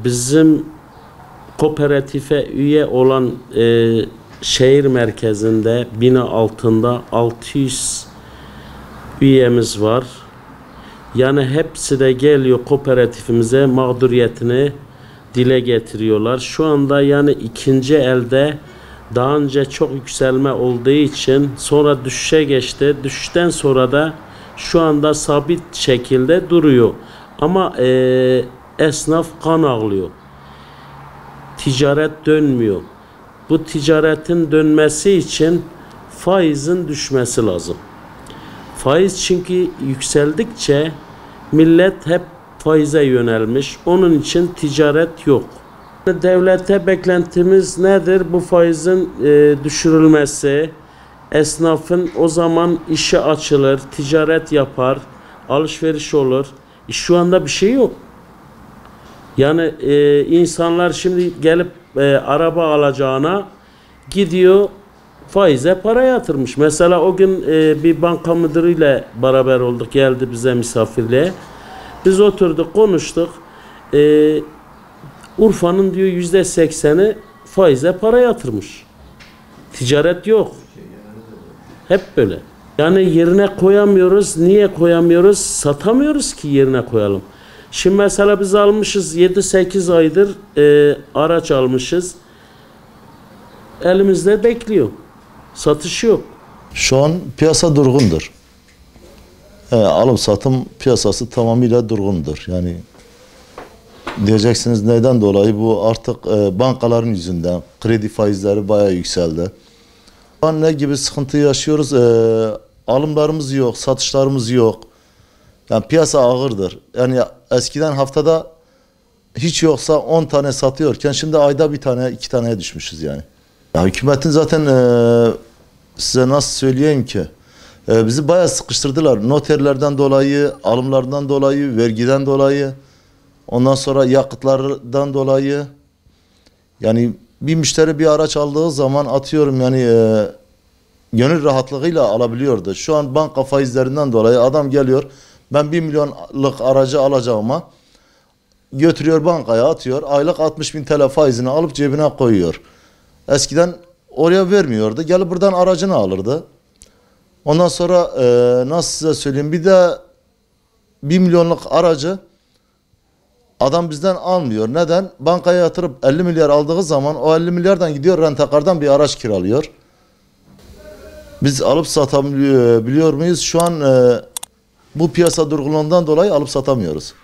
Bizim kooperatife üye olan şehir merkezinde bina altında 600 üyemiz var. Yani hepsi de geliyor kooperatifimize, mağduriyetini dile getiriyorlar. Şu anda yani ikinci elde daha önce çok yükselme olduğu için sonra düşüşe geçti. Düşüşten sonra da şu anda sabit şekilde duruyor. Ama esnaf kan ağlıyor. Ticaret dönmüyor. Bu ticaretin dönmesi için faizin düşmesi lazım. Faiz çünkü yükseldikçe millet hep faize yönelmiş. Onun için ticaret yok. Devlete beklentimiz nedir? Bu faizin düşürülmesi. Esnafın o zaman işi açılır, ticaret yapar, alışveriş olur. Şu anda bir şey yok. Yani insanlar şimdi gelip araba alacağına gidiyor faize para yatırmış. Mesela o gün bir banka müdürüyle beraber olduk, geldi bize misafirliğe. Biz oturduk, konuştuk. Urfa'nın diyor %80'i faize para yatırmış. Ticaret yok. Hep böyle. Yani yerine koyamıyoruz. Niye koyamıyoruz? Satamıyoruz ki yerine koyalım. Şimdi mesela biz almışız 7-8 aydır araç almışız. Elimizde bekliyor. Satış yok. Şu an piyasa durgundur. Alım satım piyasası tamamıyla durgundur. Yani diyeceksiniz neden dolayı? Bu artık bankaların yüzünden. Kredi faizleri bayağı yükseldi. Şu an ne gibi sıkıntı yaşıyoruz? Alımlarımız yok, satışlarımız yok. Yani piyasa ağırdır. Yani eskiden haftada hiç yoksa 10 tane satıyorken şimdi ayda bir tane, 2 taneye düşmüşüz yani. Ya hükümetin zaten size nasıl söyleyeyim ki? Bizi bayağı sıkıştırdılar. Noterlerden dolayı, alımlardan dolayı, vergiden dolayı, ondan sonra yakıtlardan dolayı. Yani bir müşteri bir araç aldığı zaman atıyorum yani gönül rahatlığıyla alabiliyordu. Şu an banka faizlerinden dolayı adam geliyor, ben 1 milyonluk aracı alacağıma götürüyor bankaya atıyor, aylık 60.000 TL faizini alıp cebine koyuyor. Eskiden oraya vermiyordu, gelip buradan aracını alırdı. Ondan sonra nasıl size söyleyeyim, bir de 1 milyonluk aracı adam bizden almıyor. Neden? Bankaya yatırıp 50 milyar aldığı zaman o 50 milyardan gidiyor rent-a-car'dan bir araç kiralıyor. Biz alıp satabiliyor muyuz? Şu an bu piyasa durgunluğundan dolayı alıp satamıyoruz.